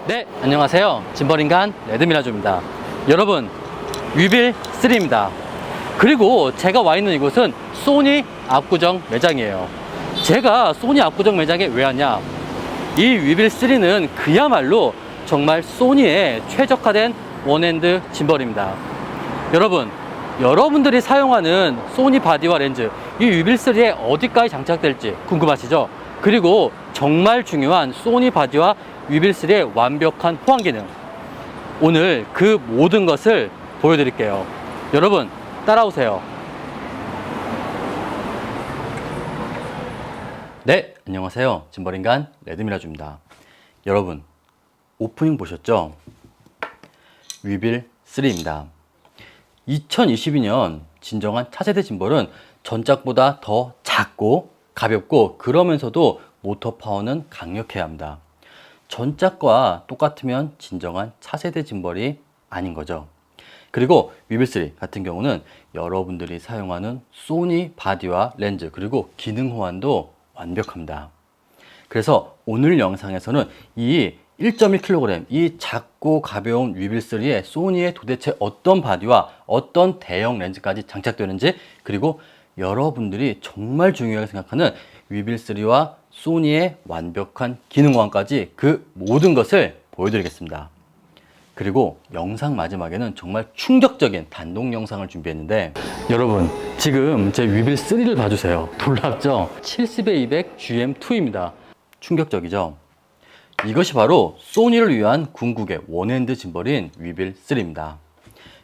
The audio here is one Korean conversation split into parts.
네, 안녕하세요. 짐벌인간 레드미라조입니다. 여러분, 위빌3입니다. 그리고 제가 와 있는 이곳은 소니 압구정 매장이에요. 제가 소니 압구정 매장에 왜 왔냐? 이 위빌3는 그야말로 정말 소니의 최적화된 원핸드 짐벌입니다. 여러분, 여러분들이 사용하는 소니 바디와 렌즈, 이 위빌3에 어디까지 장착될지 궁금하시죠? 그리고 정말 중요한 소니 바디와 위빌3의 완벽한 호환 기능, 오늘 그 모든 것을 보여드릴게요. 여러분 따라오세요. 네, 안녕하세요. 짐벌인간 레드미라조입니다. 여러분 오프닝 보셨죠? 위빌3입니다. 2022년 진정한 차세대 짐벌은 전작보다 더 작고 가볍고 그러면서도 모터 파워는 강력해야 합니다. 전작과 똑같으면 진정한 차세대 짐벌이 아닌 거죠. 그리고 위빌3 같은 경우는 여러분들이 사용하는 소니 바디와 렌즈 그리고 기능 호환도 완벽합니다. 그래서 오늘 영상에서는 이 1.1kg 이 작고 가벼운 위빌3에 소니의 도대체 어떤 바디와 어떤 대형 렌즈까지 장착되는지, 그리고 여러분들이 정말 중요하게 생각하는 위빌3와 소니의 완벽한 기능 호환까지 그 모든 것을 보여드리겠습니다. 그리고 영상 마지막에는 정말 충격적인 단독 영상을 준비했는데, 여러분 지금 제 위빌3를 봐주세요. 놀랍죠? 70-200 GM2입니다. 충격적이죠? 이것이 바로 소니를 위한 궁극의 원핸드 짐벌인 위빌3입니다.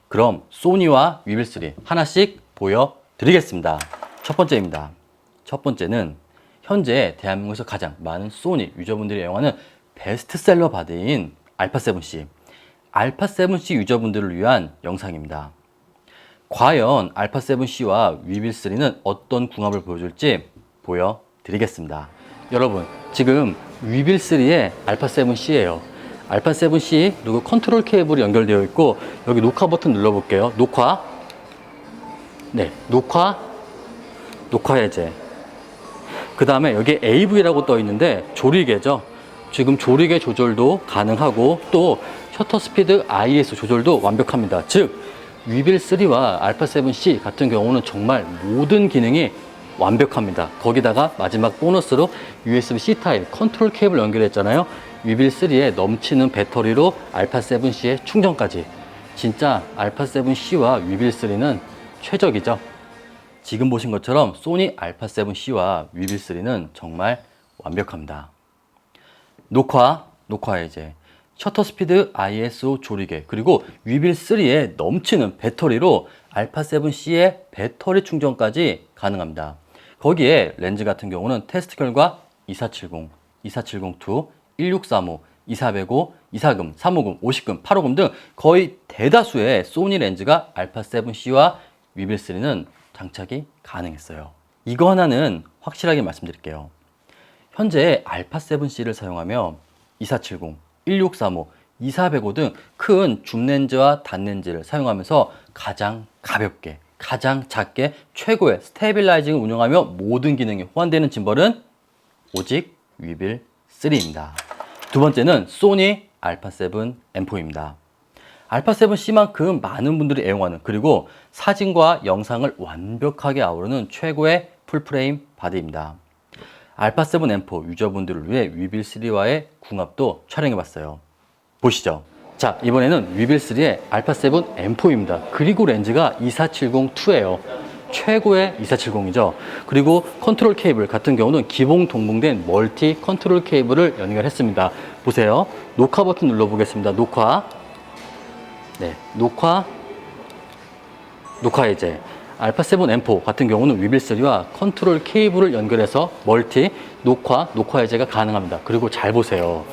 그럼 소니와 위빌3 하나씩 보여드리겠습니다. 첫 번째입니다. 첫 번째는 현재 대한민국에서 가장 많은 소니 유저분들이 애용하는 베스트셀러 바디인 알파7C, 알파7C 유저분들을 위한 영상입니다. 과연 알파7C와 위빌3는 어떤 궁합을 보여줄지 보여드리겠습니다. 여러분 지금 위빌3의 알파7C예요. 알파7C 그리고 컨트롤 케이블이 연결되어 있고, 여기 녹화 버튼 눌러볼게요. 녹화, 네, 녹화 해제. 그 다음에 여기 AV라고 떠 있는데 조리개죠. 지금 조리개 조절도 가능하고 또 셔터 스피드 IS 조절도 완벽합니다. 즉 위빌3와 알파7C 같은 경우는 정말 모든 기능이 완벽합니다. 거기다가 마지막 보너스로 USB-C 타입 컨트롤 케이블 연결했잖아요. 위빌3에 넘치는 배터리로 알파7C의 충전까지. 진짜 알파7C와 위빌3는 최적이죠. 지금 보신 것처럼 소니 알파7C와 위빌3는 정말 완벽합니다. 녹화 해제, 셔터 스피드 ISO 조리개, 그리고 위빌3에 넘치는 배터리로 알파7C의 배터리 충전까지 가능합니다. 거기에 렌즈 같은 경우는 테스트 결과 2470, 2470-2, 1635, 2405, 24금, 350금, 50금, 850 등 거의 대다수의 소니 렌즈가 알파7C와 위빌3는 장착이 가능했어요. 이거 하나는 확실하게 말씀드릴게요. 현재 알파7C를 사용하며 2470, 1635, 2405 등 큰 줌렌즈와 단렌즈를 사용하면서 가장 가볍게, 가장 작게 최고의 스테빌라이징을 운영하며 모든 기능이 호환되는 짐벌은 오직 위빌3입니다. 두 번째는 소니 알파7 M4입니다. 알파7C만큼 많은 분들이 애용하는, 그리고 사진과 영상을 완벽하게 아우르는 최고의 풀프레임 바디입니다. 알파7 M4 유저분들을 위해 위빌3와의 궁합도 촬영해봤어요. 보시죠. 자, 이번에는 위빌3의 알파7 M4입니다. 그리고 렌즈가 2470-2예요. 최고의 2470이죠. 그리고 컨트롤 케이블 같은 경우는 기본 동봉된 멀티 컨트롤 케이블을 연결했습니다. 보세요. 녹화 버튼 눌러보겠습니다. 녹화, 네, 녹화 해제. 알파7 M4 같은 경우는 위빌3와 컨트롤 케이블을 연결해서 멀티 녹화 해제가 가능합니다. 그리고 잘 보세요.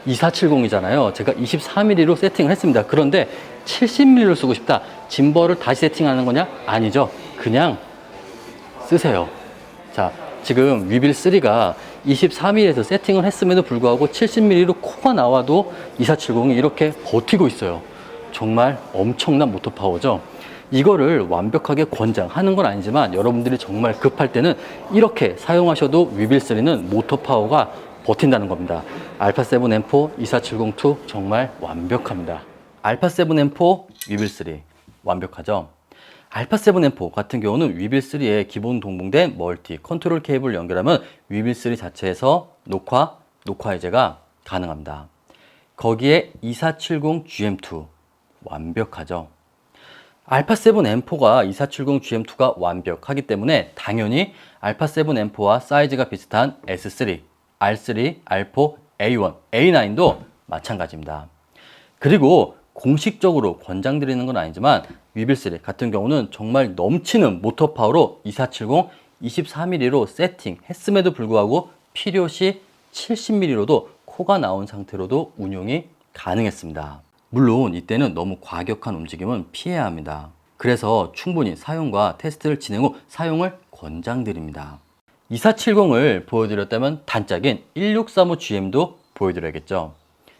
2470이잖아요. 제가 24mm로 세팅을 했습니다. 그런데 70mm로 쓰고 싶다. 짐벌을 다시 세팅하는 거냐? 아니죠. 그냥 쓰세요. 자, 지금 위빌3가 24mm에서 세팅을 했음에도 불구하고 70mm로 코가 나와도 2470이 이렇게 버티고 있어요. 정말 엄청난 모터 파워죠. 이거를 완벽하게 권장하는 건 아니지만 여러분들이 정말 급할 때는 이렇게 사용하셔도 위빌3는 모터 파워가 버틴다는 겁니다. 알파7M4 24702 정말 완벽합니다. 알파7M4 위빌3 완벽하죠? 알파7M4 같은 경우는 위빌3에 기본 동봉된 멀티 컨트롤 케이블 연결하면 위빌3 자체에서 녹화 해제가 가능합니다. 거기에 2470GM2 완벽하죠? 알파7M4가 2470GM2가 완벽하기 때문에 당연히 알파7M4와 사이즈가 비슷한 S3, R3, R4, A1, A9도 마찬가지입니다. 그리고 공식적으로 권장드리는 건 아니지만 위빌3 같은 경우는 정말 넘치는 모터 파워로 2470 24mm로 세팅했음에도 불구하고 필요시 70mm로도 코가 나온 상태로도 운용이 가능했습니다. 물론 이때는 너무 과격한 움직임은 피해야 합니다. 그래서 충분히 사용과 테스트를 진행 후 사용을 권장드립니다. 2470을 보여드렸다면 단짝인 1635GM도 보여드려야겠죠.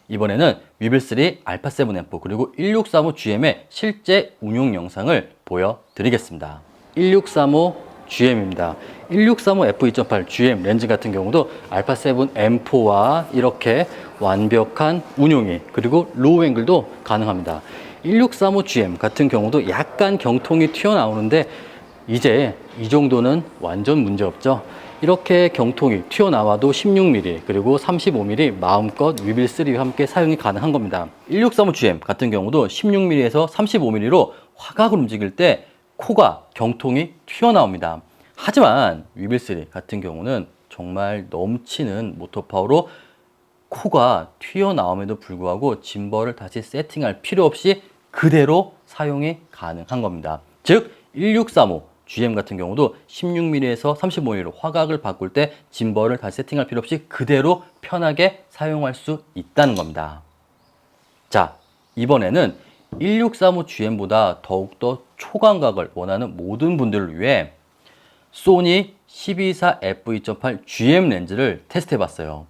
이번에는 위빌3 알파7M4 그리고 1635GM의 실제 운용 영상을 보여드리겠습니다. 1635GM입니다. 1635F2.8GM 렌즈 같은 경우도 알파7M4와 이렇게 완벽한 운용이 그리고 로우 앵글도 가능합니다. 1635GM 같은 경우도 약간 경통이 튀어나오는데 이제 이 정도는 완전 문제없죠. 이렇게 경통이 튀어나와도 16mm 그리고 35mm 마음껏 위빌3와 함께 사용이 가능한 겁니다. 1635GM 같은 경우도 16mm에서 35mm로 화각을 움직일 때 코가 경통이 튀어나옵니다. 하지만 위빌3 같은 경우는 정말 넘치는 모터 파워로 코가 튀어나옴에도 불구하고 짐벌을 다시 세팅할 필요 없이 그대로 사용이 가능한 겁니다. 즉 1635GM 같은 경우도 16mm에서 35mm로 화각을 바꿀 때 짐벌을 다시 세팅할 필요 없이 그대로 편하게 사용할 수 있다는 겁니다. 자, 이번에는 1635GM보다 더욱더 초광각을 원하는 모든 분들을 위해 소니 1224f2.8GM 렌즈를 테스트 해봤어요.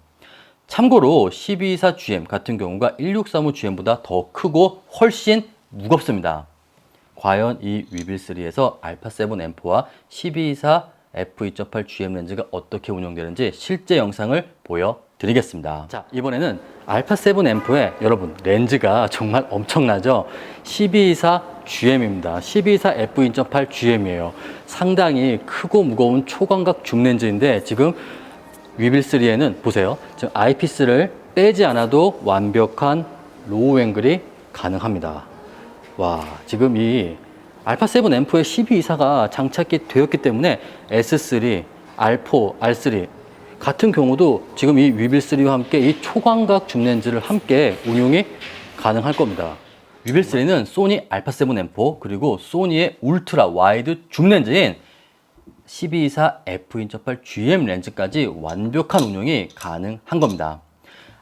참고로 1224GM 같은 경우가 1635GM보다 더 크고 훨씬 무겁습니다. 과연 이 위빌3에서 알파7M4와 1224f2.8GM 렌즈가 어떻게 운영되는지 실제 영상을 보여드리겠습니다. 자, 이번에는 알파7M4의 여러분 렌즈가 정말 엄청나죠? 1224GM입니다. 1224f2.8GM이에요. 상당히 크고 무거운 초광각 줌 렌즈인데 지금 위빌3에는 보세요. 지금 아이피스를 빼지 않아도 완벽한 로우 앵글이 가능합니다. 와, 지금 이 알파7M4의 1224가 장착이 되었기 때문에 S3, R4, R3 같은 경우도 지금 이 위빌3와 함께 이 초광각 줌 렌즈를 함께 운용이 가능할 겁니다. 위빌3는 소니 알파7M4 그리고 소니의 울트라 와이드 줌 렌즈인 1224f2.8GM 렌즈까지 완벽한 운용이 가능한 겁니다.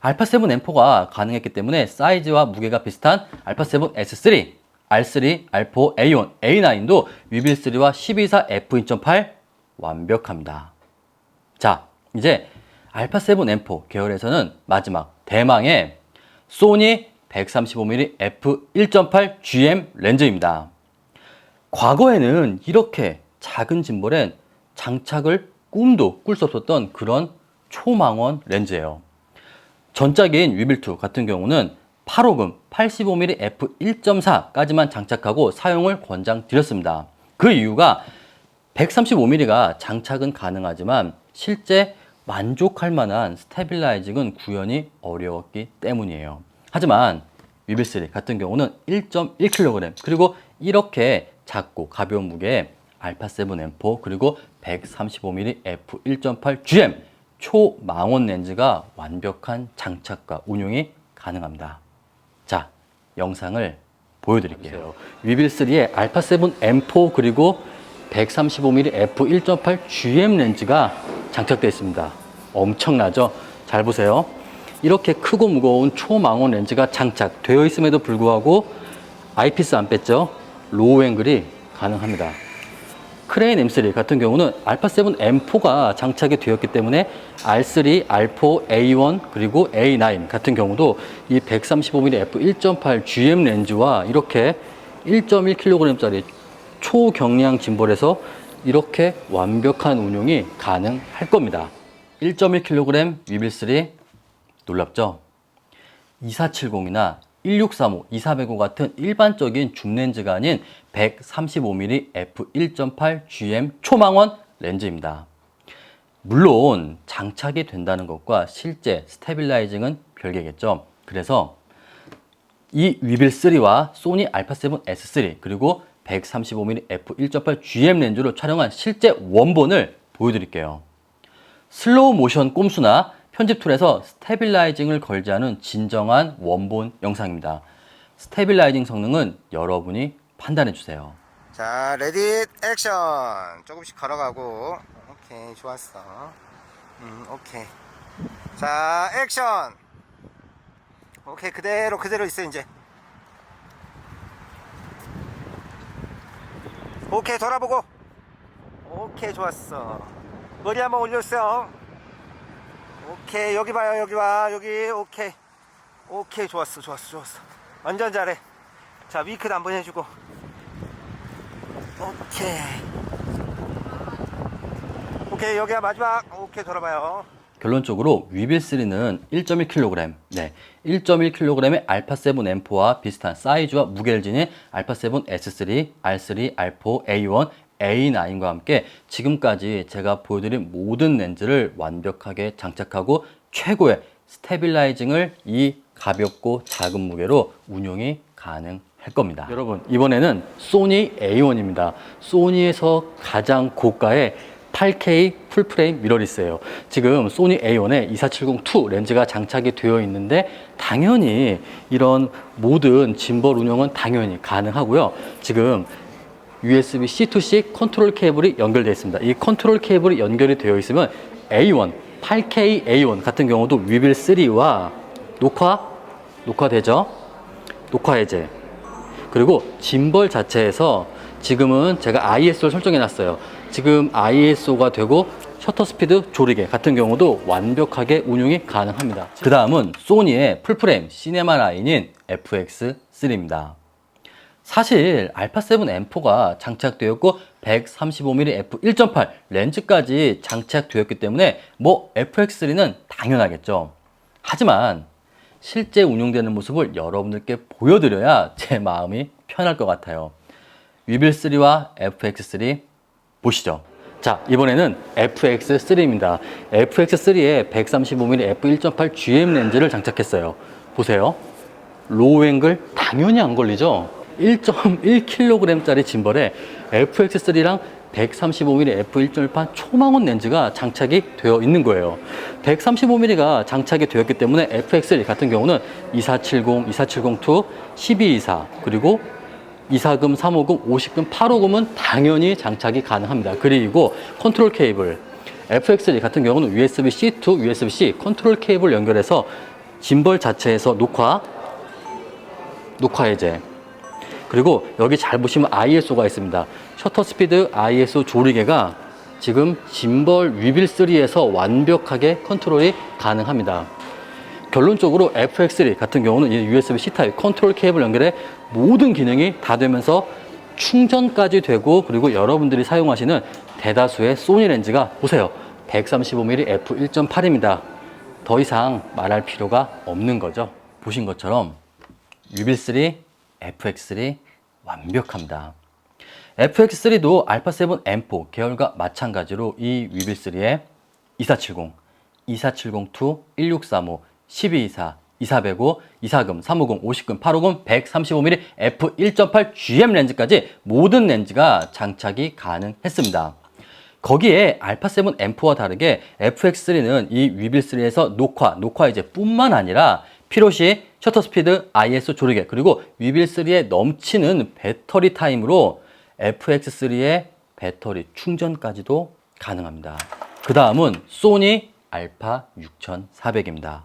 알파7M4가 가능했기 때문에 사이즈와 무게가 비슷한 알파7 S3, R3, R4, A1, A9도 위빌3와 1224f2.8 완벽합니다. 자, 이제 알파7M4 계열에서는 마지막 대망의 소니 135mm f1.8GM 렌즈입니다. 과거에는 이렇게 작은 짐볼엔 장착을 꿈도 꿀 수 없었던 그런 초망원 렌즈예요. 전작인 위빌2 같은 경우는 8호금 85mm f1.4까지만 장착하고 사용을 권장드렸습니다. 그 이유가 135mm가 장착은 가능하지만 실제 만족할 만한 스테빌라이징은 구현이 어려웠기 때문이에요. 하지만 위빌3 같은 경우는 1.1kg 그리고 이렇게 작고 가벼운 무게에 알파7M4 그리고 135mm f1.8GM 초망원 렌즈가 완벽한 장착과 운용이 가능합니다. 자, 영상을 보여드릴게요. 위빌3의 알파7M4 그리고 135mm f1.8GM 렌즈가 장착되어 있습니다. 엄청나죠? 잘 보세요. 이렇게 크고 무거운 초망원 렌즈가 장착되어 있음에도 불구하고 아이피스 안 뺐죠? 로우 앵글이 가능합니다. 크레인 M3 같은 경우는 알파7M4가 장착이 되었기 때문에 R3, R4, A1 그리고 A9 같은 경우도 이 135mm f1.8GM 렌즈와 이렇게 1.1kg짜리 초경량 짐볼에서 이렇게 완벽한 운용이 가능할 겁니다. 1.1kg 위빌3 놀랍죠? 2470이나 1635, 2405 같은 일반적인 줌렌즈가 아닌 135mm f1.8 GM 초망원 렌즈입니다. 물론 장착이 된다는 것과 실제 스테빌라이징은 별개겠죠. 그래서 이 위빌3와 소니 α7 S3 그리고 135mm f1.8 GM 렌즈로 촬영한 실제 원본을 보여드릴게요. 슬로우 모션 꼼수나 편집 툴에서 스테빌라이징을 걸지 않은 진정한 원본 영상입니다. 스테빌라이징 성능은 여러분이 판단해 주세요. 자, 레디 액션. 조금씩 걸어가고. 오케이, 좋았어. 오케이. 자, 액션. 오케이, 그대로 있어 이제. 오케이, 돌아보고. 오케이, 좋았어. 머리 한번 올렸어. 오케이, 여기 봐요, 여기 봐, 여기. 오케이. 오케이, 좋았어. 완전 잘해. 자, 위크도 한번 해주고. 오케이, 여기가 마지막. 오케이, 돌아봐요. 결론적으로 위빌3는 1.1kg, 1.1kg의 α7 M4와 비슷한 사이즈와 무게를 지닌 α7 S3, R3, R4, A1, A9과 함께 지금까지 제가 보여드린 모든 렌즈를 완벽하게 장착하고 최고의 스테빌라이징을 이 가볍고 작은 무게로 운용이 가능할 겁니다. 여러분, 이번에는 소니 A1입니다. 소니에서 가장 고가의 8K 풀프레임 미러리스예요. 지금 소니 A1에 2470-2 렌즈가 장착이 되어 있는데 당연히 이런 모든 짐벌 운영은 당연히 가능하고요. 지금 USB-C to C 컨트롤 케이블이 연결되어 있습니다. 이 컨트롤 케이블이 연결이 되어 있으면 A1, 8K A1 같은 경우도 위빌3와 녹화되죠? 녹화 해제. 그리고 짐벌 자체에서 지금은 제가 ISO를 설정해 놨어요. 지금 ISO가 되고 셔터 스피드 조리개 같은 경우도 완벽하게 운용이 가능합니다. 그 다음은 소니의 풀프레임 시네마 라인인 FX3입니다. 사실 α7 M4가 장착되었고 135mm f1.8 렌즈까지 장착되었기 때문에 뭐 FX3는 당연하겠죠. 하지만 실제 운용되는 모습을 여러분들께 보여드려야 제 마음이 편할 것 같아요. 위빌3와 FX3 보시죠. 자, 이번에는 FX3입니다. FX3에 135mm f1.8 GM 렌즈를 장착했어요. 보세요. 로우 앵글 당연히 안 걸리죠. 1.1kg짜리 짐벌에 FX3랑 135mm f1.8 초망원 렌즈가 장착이 되어 있는 거예요. 135mm가 장착이 되었기 때문에 FX3 같은 경우는 2470, 2470-2, 1224 그리고 240, 350, 50금, 850은 당연히 장착이 가능합니다. 그리고 컨트롤 케이블 FX3 같은 경우는 USB-C to USB-C 컨트롤 케이블 연결해서 짐벌 자체에서 녹화 해제. 그리고 여기 잘 보시면 ISO가 있습니다. 셔터 스피드 ISO 조리개가 지금 짐벌 위빌3에서 완벽하게 컨트롤이 가능합니다. 결론적으로 FX3 같은 경우는 USB-C 타입 컨트롤 케이블 연결에 모든 기능이 다 되면서 충전까지 되고 그리고 여러분들이 사용하시는 대다수의 소니 렌즈가 보세요. 135mm f1.8입니다. 더 이상 말할 필요가 없는 거죠. 보신 것처럼 위빌3, FX3 완벽합니다. FX3도 α7 M4 계열과 마찬가지로 이 위빌3에 2470, 2470-2, 1635, 1224, 2405, 240, 350, 50금, 850, 135mm f1.8 GM 렌즈까지 모든 렌즈가 장착이 가능했습니다. 거기에 α7 M4와 다르게 FX3는 이 위빌3에서 녹화 해제 뿐만 아니라 필요시 셔터 스피드, ISO 조리개 그리고 위빌3에 넘치는 배터리 타임으로 FX3의 배터리 충전까지도 가능합니다. 그 다음은 소니 알파 6400입니다.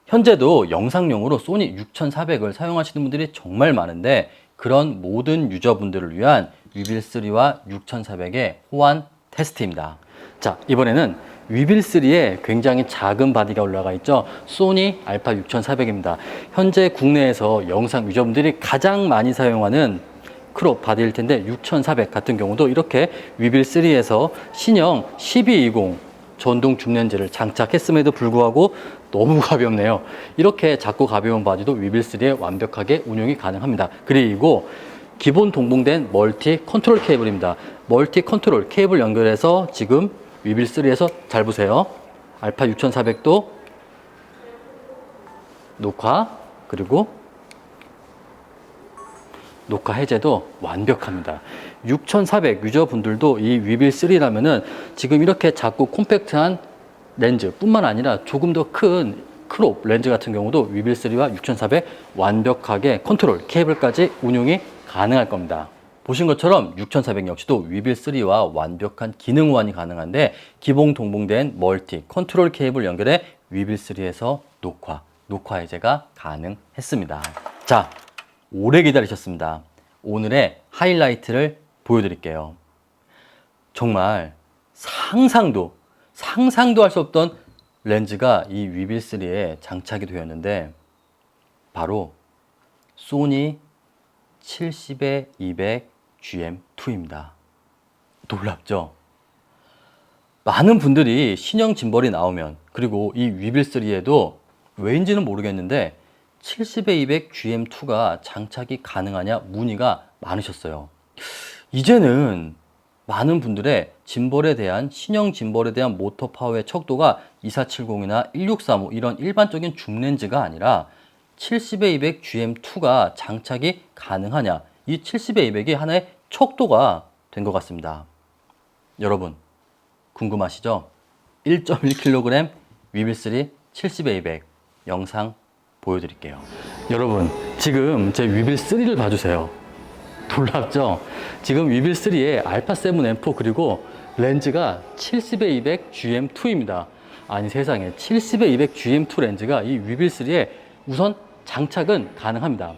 현재도 영상용으로 소니 6400을 사용하시는 분들이 정말 많은데 그런 모든 유저분들을 위한 위빌3와 6400의 호환 테스트입니다. 자, 이번에는 위빌3에 굉장히 작은 바디가 올라가 있죠. 소니 알파 6400입니다. 현재 국내에서 영상 유저분들이 가장 많이 사용하는 크롭 바디일 텐데 6400 같은 경우도 이렇게 위빌3에서 신형 1220 전동 줌 렌즈를 장착했음에도 불구하고 너무 가볍네요. 이렇게 작고 가벼운 바디도 위빌3에 완벽하게 운용이 가능합니다. 그리고 기본 동봉된 멀티 컨트롤 케이블입니다. 멀티 컨트롤 케이블 연결해서 지금 위빌3에서 잘 보세요. 알파 6400도 녹화, 그리고 녹화 해제도 완벽합니다. 6400 유저분들도 이 위빌3라면은 지금 이렇게 작고 콤팩트한 렌즈 뿐만 아니라 조금 더 큰 크롭 렌즈 같은 경우도 위빌3와 6400 완벽하게 컨트롤 케이블까지 운용이 가능할 겁니다. 보신 것처럼 6400 역시도 위빌3와 완벽한 기능 호환이 가능한데 기본 동봉된 멀티 컨트롤 케이블 연결해 위빌3에서 녹화 해제가 가능했습니다. 자, 오래 기다리셨습니다. 오늘의 하이라이트를 보여드릴게요. 정말 상상도 할 수 없던 렌즈가 이 위빌3에 장착이 되었는데 바로 소니 70-200 GM2입니다. 놀랍죠? 많은 분들이 신형 짐벌이 나오면, 그리고 이 위빌3에도 왜인지는 모르겠는데 70-200 GM2가 장착이 가능하냐 문의가 많으셨어요. 이제는 많은 분들의 짐벌에 대한, 신형 짐벌에 대한 모터 파워의 척도가 2470이나 1635 이런 일반적인 줌 렌즈가 아니라 70-200 GM2가 장착이 가능하냐, 이 70-200이 하나의 척도가 된 것 같습니다. 여러분 궁금하시죠? 1.1kg 위빌3 70-200 영상 보여드릴게요. 여러분 지금 제 위빌3를 봐주세요. 놀랍죠? 지금 위빌3의 알파7 M4 그리고 렌즈가 70-200 GM2입니다. 아니 세상에, 70-200 GM2 렌즈가 이 위빌3에 우선 장착은 가능합니다.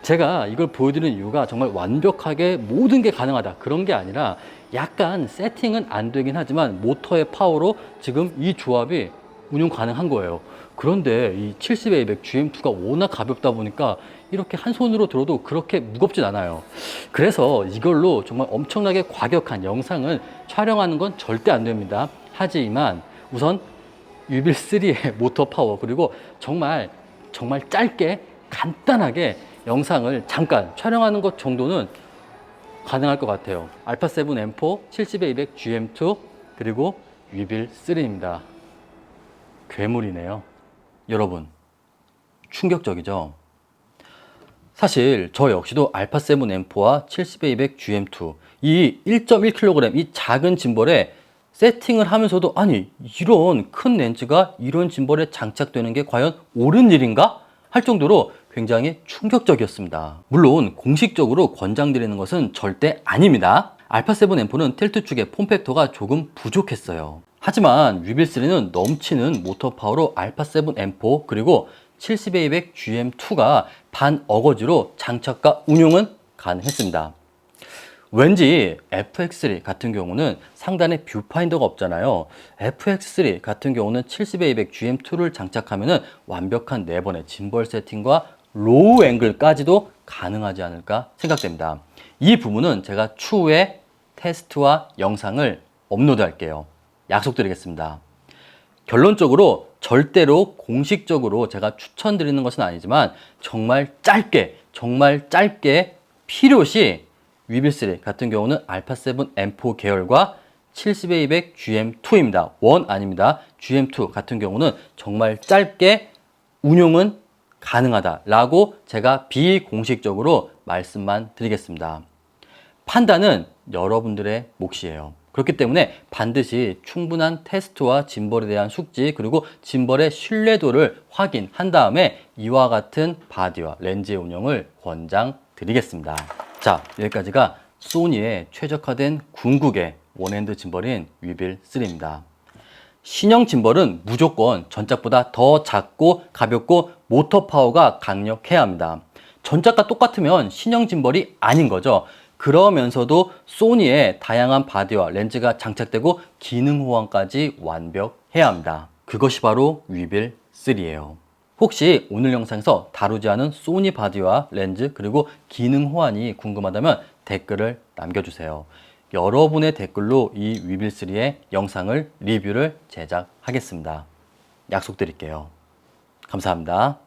제가 이걸 보여드리는 이유가 정말 완벽하게 모든 게 가능하다 그런 게 아니라 약간 세팅은 안 되긴 하지만 모터의 파워로 지금 이 조합이 운용 가능한 거예요. 그런데 이 70-200 GM2가 워낙 가볍다 보니까 이렇게 한 손으로 들어도 그렇게 무겁진 않아요. 그래서 이걸로 정말 엄청나게 과격한 영상을 촬영하는 건 절대 안 됩니다. 하지만 우선 위빌3의 모터 파워, 그리고 정말 짧게 간단하게 영상을 잠깐 촬영하는 것 정도는 가능할 것 같아요. 알파7 M4 70-200 GM2 그리고 위빌3입니다. 괴물이네요. 여러분 충격적이죠? 사실 저 역시도 알파7 M4와 70-200 GM2 이 1.1kg 이 작은 짐벌에 세팅을 하면서도 아니 이런 큰 렌즈가 이런 짐벌에 장착되는 게 과연 옳은 일인가? 할 정도로 굉장히 충격적이었습니다. 물론 공식적으로 권장드리는 것은 절대 아닙니다. 알파7 M4는 틸트 축의 폼팩터가 조금 부족했어요. 하지만 위빌3는 넘치는 모터 파워로 알파7 M4 그리고 70-200 GM2가 반 어거지로 장착과 운용은 가능했습니다. 왠지 FX3 같은 경우는 상단에 뷰파인더가 없잖아요. FX3 같은 경우는 70-200 GM2를 장착하면 완벽한 4번의 짐벌 세팅과 로우 앵글까지도 가능하지 않을까 생각됩니다. 이 부분은 제가 추후에 테스트와 영상을 업로드 할게요. 약속드리겠습니다. 결론적으로 절대로 공식적으로 제가 추천드리는 것은 아니지만 정말 짧게 필요시 위빌3 같은 경우는 알파7 M4 계열과 70-200 GM2입니다. 원 아닙니다. GM2 같은 경우는 정말 짧게 운용은 가능하다라고 제가 비공식적으로 말씀만 드리겠습니다. 판단은 여러분들의 몫이에요. 그렇기 때문에 반드시 충분한 테스트와 짐벌에 대한 숙지 그리고 짐벌의 신뢰도를 확인한 다음에 이와 같은 바디와 렌즈의 운영을 권장드리겠습니다. 자, 여기까지가 소니의 최적화된 궁극의 원핸드 짐벌인 위빌3입니다. 신형 짐벌은 무조건 전작보다 더 작고 가볍고 모터 파워가 강력해야 합니다. 전작과 똑같으면 신형 짐벌이 아닌 거죠. 그러면서도 소니의 다양한 바디와 렌즈가 장착되고 기능 호환까지 완벽해야 합니다. 그것이 바로 위빌3예요. 혹시 오늘 영상에서 다루지 않은 소니 바디와 렌즈 그리고 기능 호환이 궁금하다면 댓글을 남겨주세요. 여러분의 댓글로 이 위빌3의 영상을 리뷰를 제작하겠습니다. 약속드릴게요. 감사합니다.